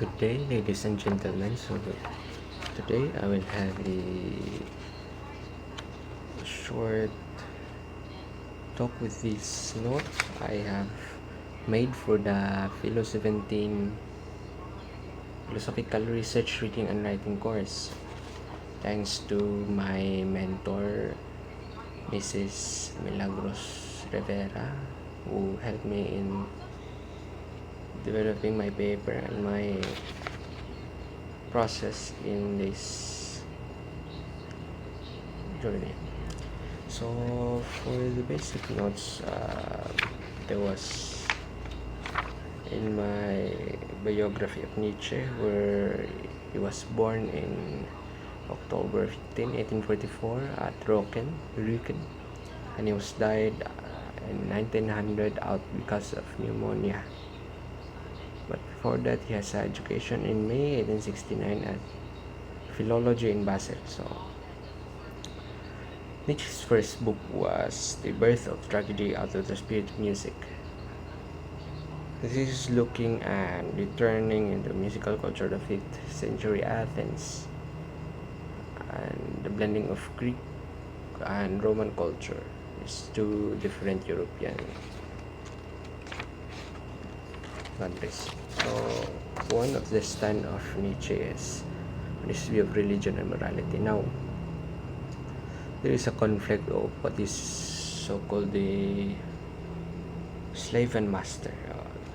Good day, ladies and gentlemen. So today I will have a short talk with this note I have made for the PHILO 17 Philosophical Research Reading and Writing course. Thanks to my mentor, Mrs. Milagros Rivera, who helped me in developing my paper and my process in this journey. So for the basic notes, there was in my biography of Nietzsche, where he was born in October 15, 1844 at Rücken, and he was died in 1900 out because of pneumonia. But before that, he has an education in May 1869 at philology in Basel. So Nietzsche's first book was The Birth of Tragedy Out of the Spirit of Music. This is looking and returning in the musical culture of 5th century Athens and the blending of Greek and Roman culture is two different European countries. So one of the stand of Nietzsche is this view of religion and morality. Now there is a conflict of what is so-called the slave and master.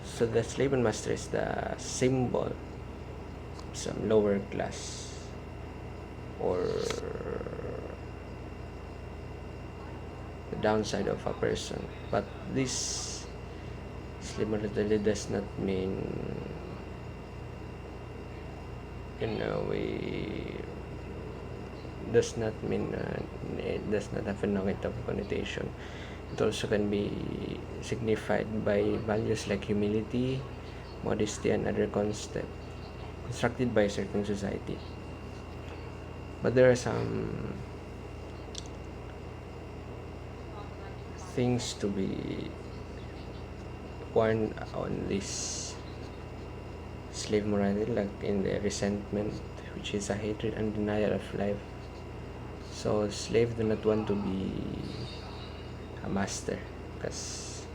So the slave and master is the symbol of some lower class or the downside of a person. But this slave morality does not mean it does not have a negative connotation. It also can be signified by values like humility, modesty, and other concepts constructed by a certain society. But there are some things to be warned on this slave morality, like in the resentment, which is a hatred and denial of life. So slaves do not want to be a master because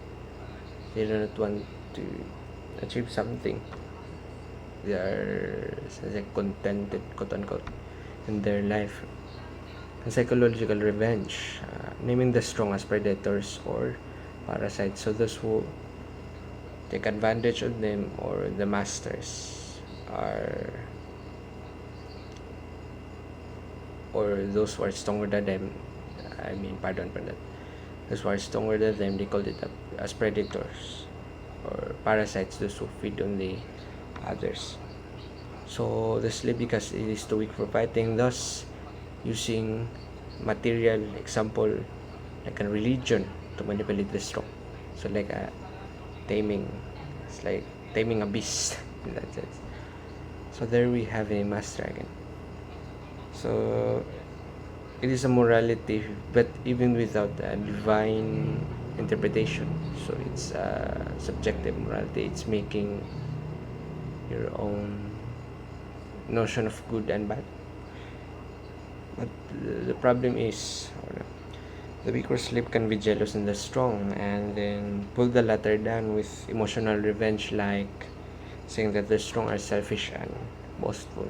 they do not want to achieve something. They are contented, quote unquote, in their life. And psychological revenge, naming the strong as predators or parasites. So those who take advantage of them or the masters are, or those who are stronger than them, pardon for that, those who are stronger than them, they call it as predators or parasites, those who feed on the others. So the slave, because it is too weak for fighting, thus using material, example like a religion, to manipulate the strong. So like it's like taming a beast in that sense. So there we have a master again. So it is a morality, but even without a divine interpretation. So it's a subjective morality. It's making your own notion of good and bad. But the problem is, the weaker slave can be jealous in the strong and then pull the latter down with emotional revenge, like saying that the strong are selfish and boastful.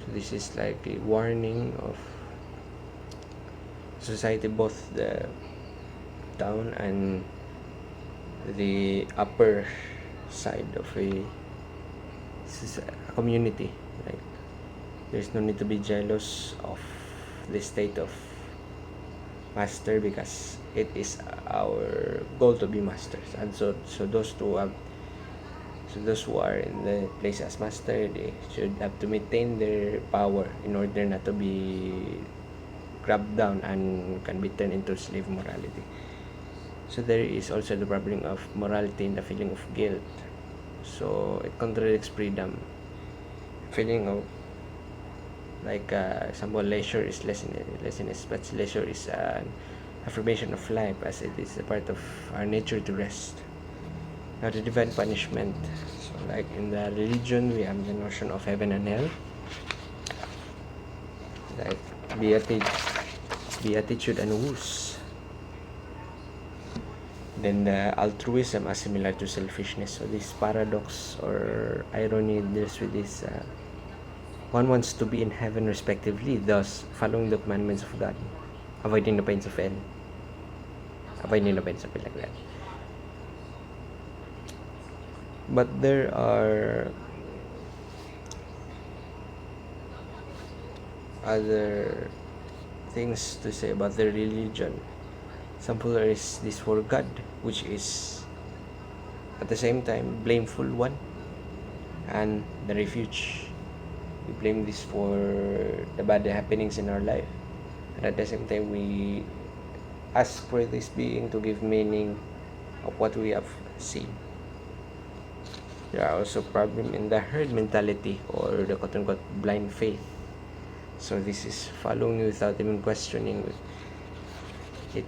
So this is like a warning of society, both the down and the upper side of a community. Like there's no need to be jealous of the state of master, because it is our goal to be masters. And so those who are in the place as master, they should have to maintain their power in order not to be grabbed down and can be turned into slave morality. So there is also the problem of morality in the feeling of guilt. So it contradicts freedom. Feeling of, like example, leisure is laziness, but leisure is an affirmation of life, as it is a part of our nature to rest. Now the divine punishment. So Like in the religion, we have the notion of heaven and hell, like beatitude and woes. Then the altruism are similar to selfishness. So this paradox or irony deals with this. One wants to be in heaven respectively, thus following the commandments of God, avoiding the pains of hell, like that. But there are other things to say about the religion. Example is this for God, which is at the same time blameful one, and the refuge. We blame this for the bad happenings in our life, and at the same time we ask for this being to give meaning of what we have seen. There are also problems in the herd mentality or the quote-unquote blind faith. So this is following without even questioning. It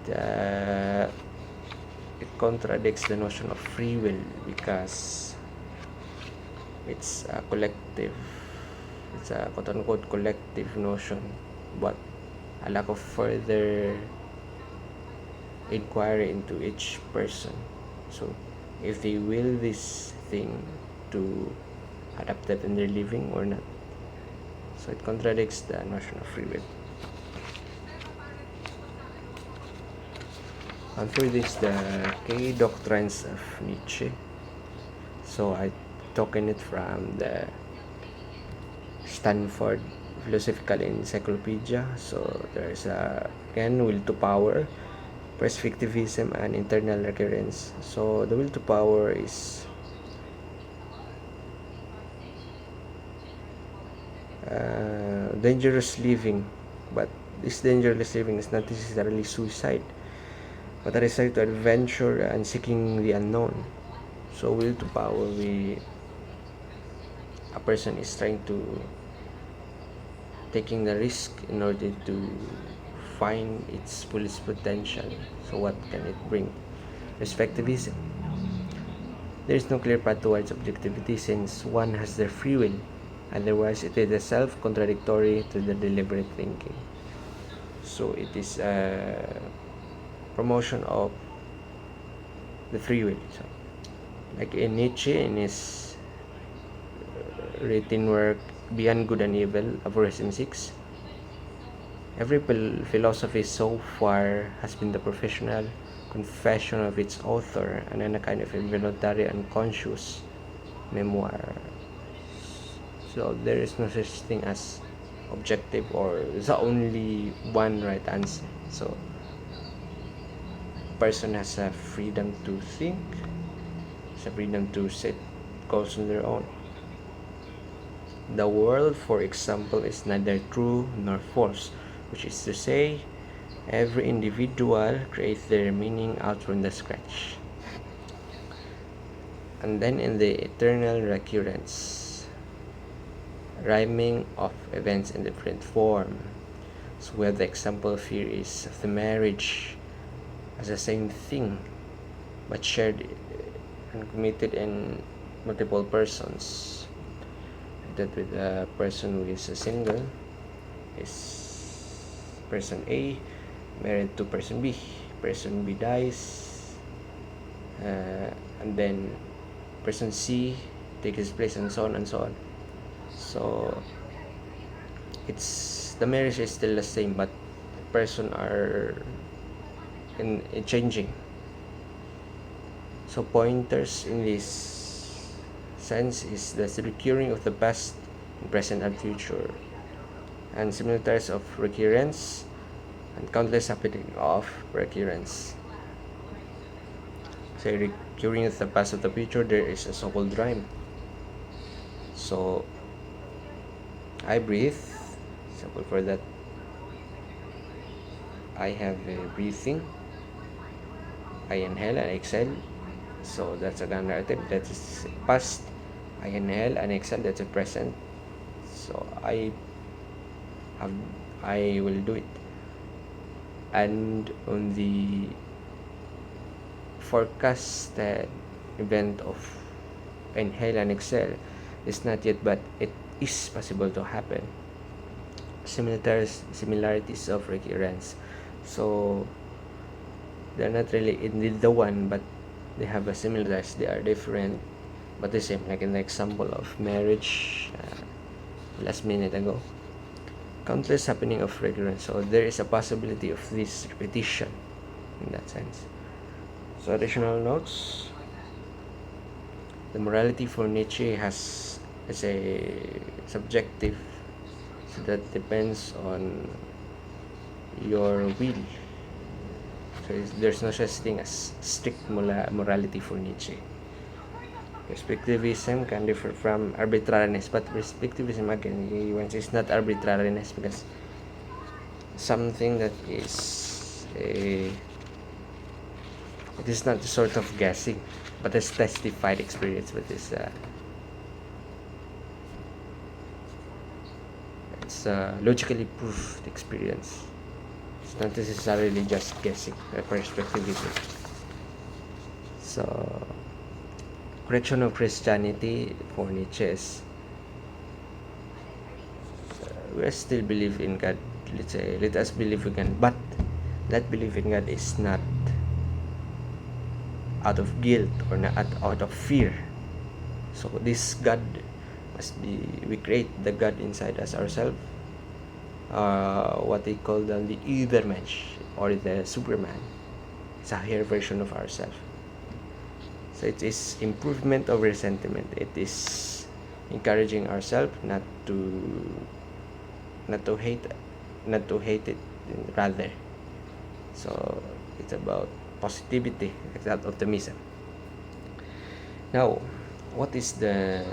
contradicts the notion of free will because it's a collective. It's a quote-unquote collective notion, but a lack of further inquiry into each person. So if they will this thing to adapt it in their living or not. So it contradicts the notion of free will. And for this, the K doctrines of Nietzsche. So I took it from the Stanford Philosophical Encyclopedia. So there's again will to power, perspectivism, and internal recurrence. So the will to power is dangerous living, but this dangerous living is not necessarily suicide, but a desire to adventure and seeking the unknown. So will to power, a person is trying to taking the risk in order to find its fullest potential. So what can it bring? Perspectivism. There is no clear path towards objectivity since one has their free will. Otherwise, it is a self-contradictory to the deliberate thinking. So it is a promotion of the free will. So, like in Nietzsche, in his written work Beyond Good and Evil, Aphorism 6, every philosophy so far has been the professional confession of its author and then a kind of involuntary unconscious memoir. So there is no such thing as objective or the only one right answer. So person has a freedom to think, has a freedom to set goals on their own. The world, for example, is neither true nor false, which is to say, every individual creates their meaning out from the scratch. And then in the eternal recurrence, rhyming of events in different form. So where the example here is of the marriage as the same thing, but shared and committed in multiple persons. That with a person who is a single is person A married to person B. Person B dies, and then person C takes his place, and so on and so on. So it's the marriage is still the same, but person are in changing. So pointers in this sense is the recurring of the past, present, and future, and similarities of recurrence and countless happening of recurrence. So recurring of the past of the future, there is a so-called rhyme. So I breathe. Example for that, I have a breathing. I inhale and exhale. So that's a narrative. That is past. I inhale and exhale. That's a present. So I will do it. And on the forecasted event of inhale and exhale is not yet, but it is possible to happen. Similarities of recurrence. So they're not really indeed the one, but they have a similarities. They are different but the same, like in the example of marriage last minute ago. Countless happening of recurrence, so there is a possibility of this repetition in that sense. So additional notes: the morality for Nietzsche is a subjective, so that depends on your will. So there's no such thing as strict morality for Nietzsche. Respectivism can differ from arbitrariness, but respectivism again, is not arbitrariness, because something that is it is not a sort of guessing, but a testified experience, but it's a logically proved experience. It's not necessarily just guessing, perspectivism. So correction of Christianity for Nietzsche is we still believe in God. Let us believe in God, but that belief in God is not out of guilt or not out of fear. So this God must be, we create the God inside us ourselves, what they call the Übermensch or the Superman. It's a higher version of ourselves. So it is improvement over resentment. It is encouraging ourselves not to hate it, rather. So it's about positivity, like that optimism. Now, what is the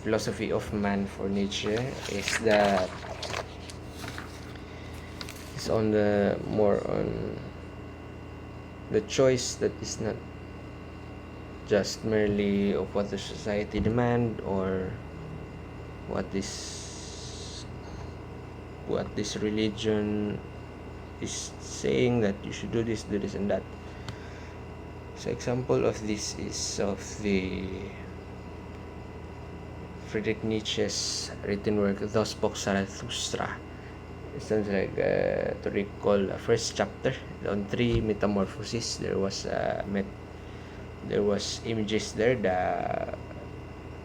philosophy of man for Nietzsche? Is that it's on the more on the choice that is not just merely of what the society demand, or what this religion is saying that you should do this and that. So example of this is of the Friedrich Nietzsche's written work, Thus Spoke Zarathustra. It sounds like to recall a first chapter on 3 metamorphoses. There was images there: the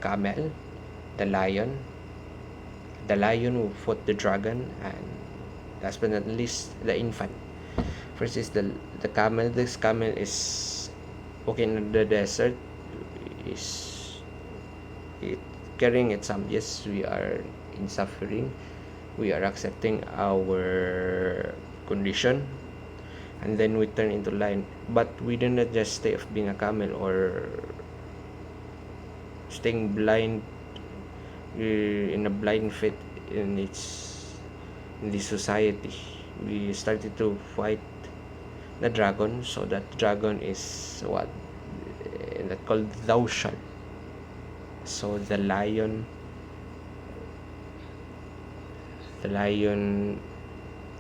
camel, the lion who fought the dragon, and last but not least, the infant. First is the camel. This camel is walking in the desert, is it carrying its some. Yes, we are in suffering, we are accepting our condition, and then we turn into lion. But we do not just stay of being a camel or staying blind in a blind faith in this society. We started to fight the dragon. So that dragon is what that called thou shalt. So the lion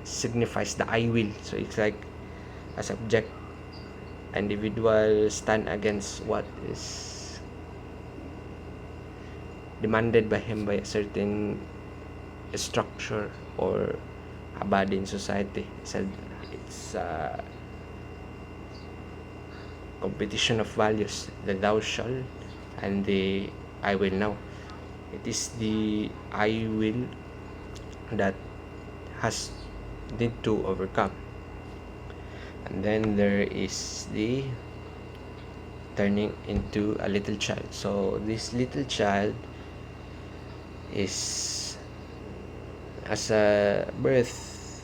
signifies the I will. So it's like a subject, individual stand against what is demanded by him by a certain structure or a body in society. So it's a competition of values, the thou shalt and the I will. Now it is the I will that has need to overcome. And then there is the turning into a little child. So this little child is, as a birth,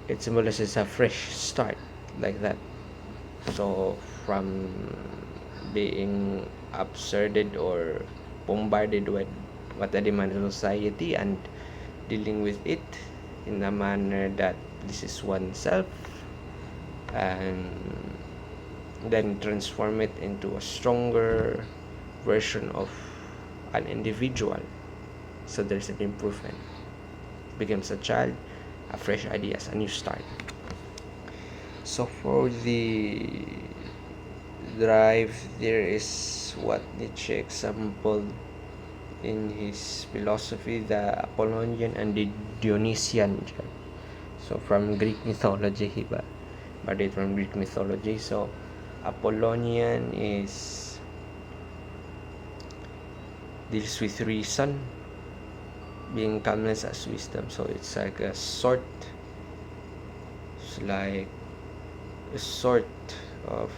it symbolizes a fresh start, like that. So from being absurded or bombarded with what the demand of society and dealing with it in a manner that this is oneself, and then transform it into a stronger version of an individual. So there's an improvement. Becomes a child, a fresh ideas, a new start. So for the drive there is what Nietzsche exampled in his philosophy, the Apollonian and the Dionysian. So from Greek mythology, but it from Greek mythology. So Apollonian deals with reason, being calmness as wisdom. So it's like a sort of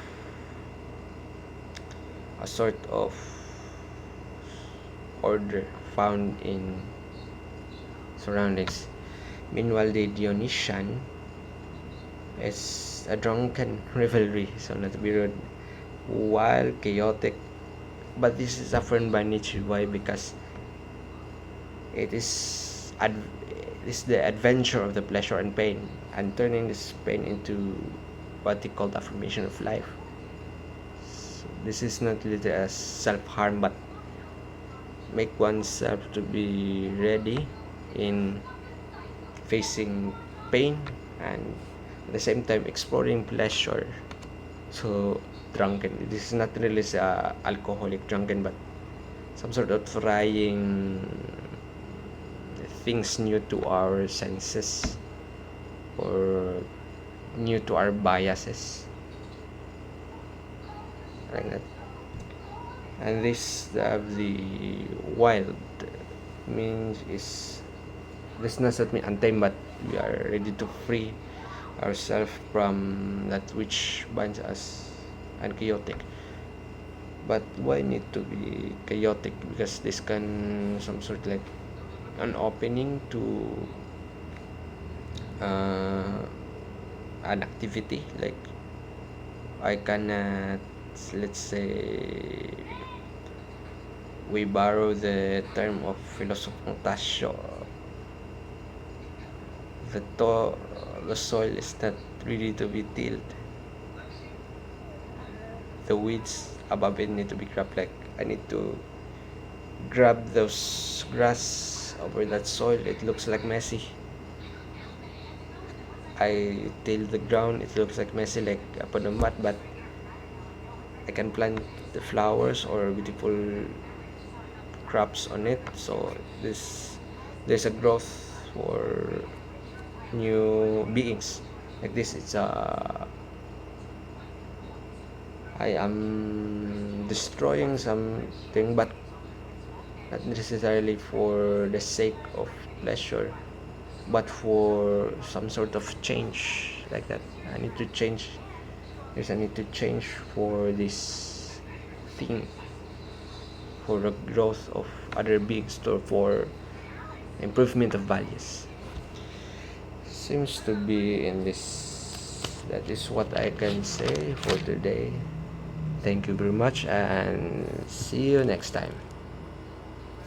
order found in surroundings. Meanwhile, the Dionysian is a drunken revelry, so not to be rude, while chaotic. But this is affirmed by Nietzsche. Why? Because it is the adventure of the pleasure and pain, and turning this pain into what he called affirmation of life. So this is not literally as self-harm, but make oneself to be ready in facing pain and at the same time exploring pleasure. So drunken, this is not really alcoholic drunken, but some sort of trying things new to our senses or new to our biases, like that. And this of the wild means is this does not mean untamed, but we are ready to free ourselves from that which binds us and chaotic. But why need to be chaotic? Because this can some sort like an opening to an activity. Like I cannot, let's say, we borrow the term of philosopher Tasio. The soil is not ready to be tilled. The weeds above it need to be grabbed. Like I need to grab those grass over that soil. It looks like messy. I till the ground. It looks like messy, like upon the mat, but I can plant the flowers or beautiful crops on it. So there's a growth for new beings. Like this, I am destroying something, but not necessarily for the sake of pleasure, but for some sort of change, like that. I need to change. Yes, I need to change for this thing, for the growth of other beings, or for improvement of values. Seems to be in this. That is what I can say for today. Thank you very much, and see you next time.